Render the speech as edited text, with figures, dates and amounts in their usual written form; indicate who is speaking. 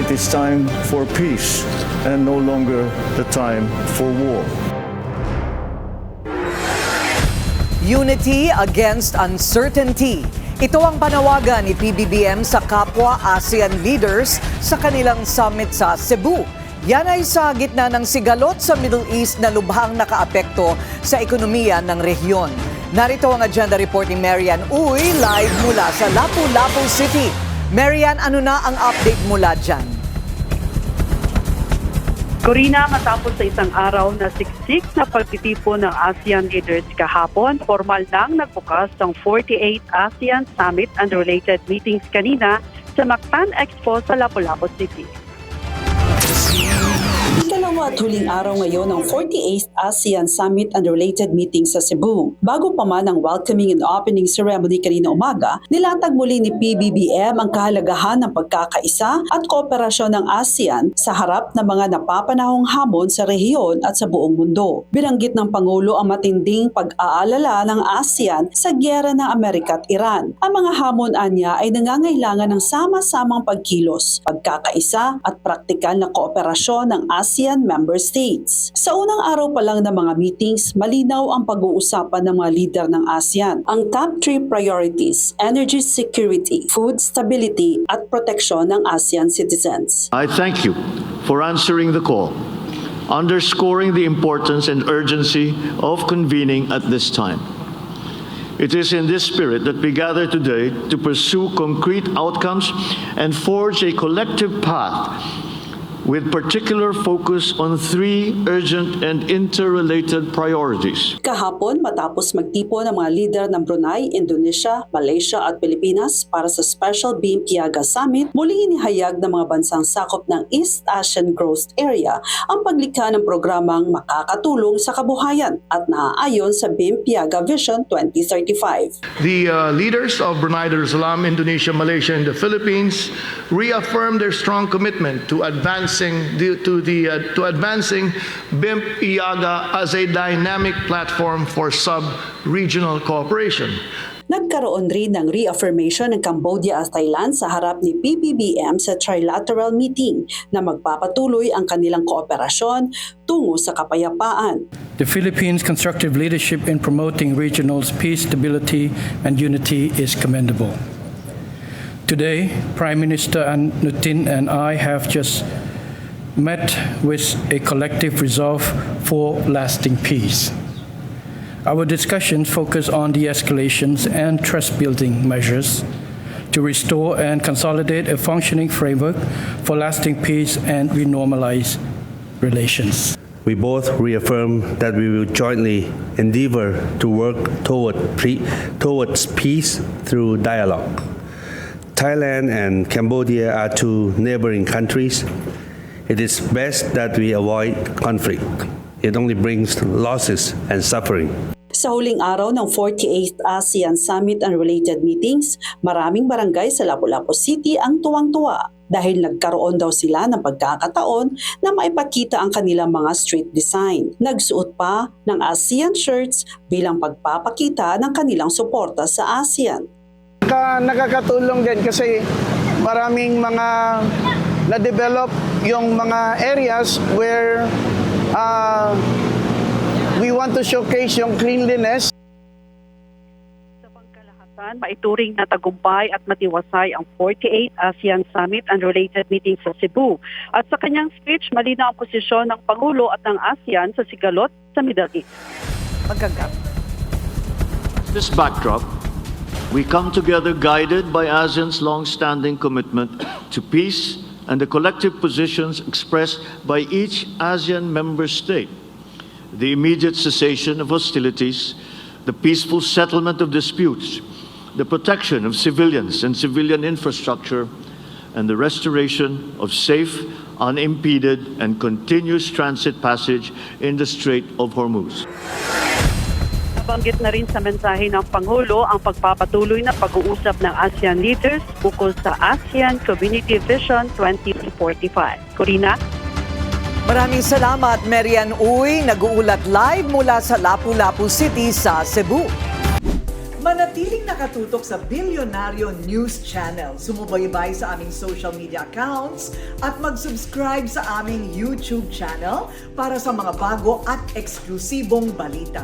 Speaker 1: It is time for peace and no longer the time for war.
Speaker 2: Unity against uncertainty. Ito ang panawagan ni PBBM sa kapwa ASEAN leaders sa kanilang summit sa Cebu. Yan ay sa gitna ng sigalot sa Middle East na lubhang nakaapekto sa ekonomiya ng rehiyon. Narito ang agenda report ni Marian Uy live mula sa Lapu-Lapu City. Marian, ano na ang update mula dyan?
Speaker 3: Corina, matapos sa isang araw na siksik na pagtitipon ng ASEAN leaders kahapon, formal nang nagbukas ang 48th ASEAN Summit and related meetings kanina sa Mactan Expo sa Lapu-Lapu City.
Speaker 4: Ikalawa at huling araw ngayon ng 48th ASEAN Summit and related meetings sa Cebu. Bago pa man ang welcoming and opening ceremony kanina umaga, nilatag muli ni PBBM ang kahalagahan ng pagkakaisa at kooperasyon ng ASEAN sa harap ng mga napapanahong hamon sa rehiyon at sa buong mundo. Binanggit ng Pangulo ang matinding pag-aalala ng ASEAN sa gyera ng Amerika at Iran. Ang mga hamon anya ay nangangailangan ng sama-samang pagkilos, pagkakaisa at praktikal na kooperasyon ng ASEAN member states. Sa unang araw pa lang ng mga meetings, malinaw ang pag-uusapan ng mga leader ng ASEAN. Ang top 3 priorities, energy security, food stability at proteksyon ng ASEAN citizens.
Speaker 5: I thank you for answering the call, underscoring the importance and urgency of convening at this time. It is in this spirit that we gather today to pursue concrete outcomes and forge a collective path with particular focus on 3 urgent and interrelated priorities.
Speaker 4: Kahapon, matapos magtipon ng mga lider ng Brunei, Indonesia, Malaysia at Pilipinas para sa Special BIMPIAGA Summit, muling inihayag ng mga bansang sakop ng East Asian Growth Area ang paglikha ng programang makakatulong sa kabuhayan at naaayon sa BIMPIAGA Vision 2035.
Speaker 6: The leaders of Brunei Darussalam, Indonesia, Malaysia, and the Philippines reaffirmed their strong commitment to advancing BIMP-IAGA as a dynamic platform for sub-regional cooperation.
Speaker 4: Nagkaroon rin ng reaffirmation ng Cambodia at Thailand sa harap ni PBBM sa trilateral meeting na magpapatuloy ang kanilang kooperasyon tungo sa kapayapaan.
Speaker 7: The Philippines' constructive leadership in promoting regional peace, stability, and unity is commendable. Today, Prime Minister Nutin and I have just met with a collective resolve for lasting peace. Our discussions focus on de-escalations and trust-building measures to restore and consolidate a functioning framework for lasting peace and renormalize relations.
Speaker 8: We both reaffirm that we will jointly endeavor to work towards peace through dialogue. Thailand and Cambodia are 2 neighboring countries. It is best that we avoid conflict. It only brings losses and suffering.
Speaker 4: Sa huling araw ng 48th ASEAN Summit and related meetings, maraming barangay sa Lapu-Lapu City ang tuwang-tuwa dahil nagkaroon daw sila ng pagkakataon na maipakita ang kanilang mga street design. Nagsuot pa ng ASEAN shirts bilang pagpapakita ng kanilang suporta sa ASEAN.
Speaker 9: Nakakatulong din kasi maraming mga na-develop yung mga areas where we want to showcase yung cleanliness.
Speaker 3: Sa pangkalahatan, maituring na tagumpay at matiwasay ang 48th ASEAN Summit and related meetings sa Cebu. At sa kanyang speech, malinaw ang posisyon ng Pangulo at ng ASEAN sa sigalot sa Middle East.
Speaker 2: Magkagap.
Speaker 5: This backdrop, we come together guided by ASEAN's long-standing commitment to peace and the collective positions expressed by each ASEAN member state. The immediate cessation of hostilities, the peaceful settlement of disputes, the protection of civilians and civilian infrastructure, and the restoration of safe, unimpeded, and continuous transit passage in the Strait of Hormuz.
Speaker 3: Nabanggit na rin sa mensahe ng Pangulo ang pagpapatuloy na pag-uusap ng ASEAN leaders ukol sa ASEAN Community Vision 2045. Corina?
Speaker 2: Maraming salamat, Marian Uy, nag-uulat live mula sa Lapu-Lapu City sa Cebu. Manatiling nakatutok sa Bilyonaryo News Channel. Sumubaybay sa aming social media accounts at mag-subscribe sa aming YouTube channel para sa mga bago at eksklusibong balita.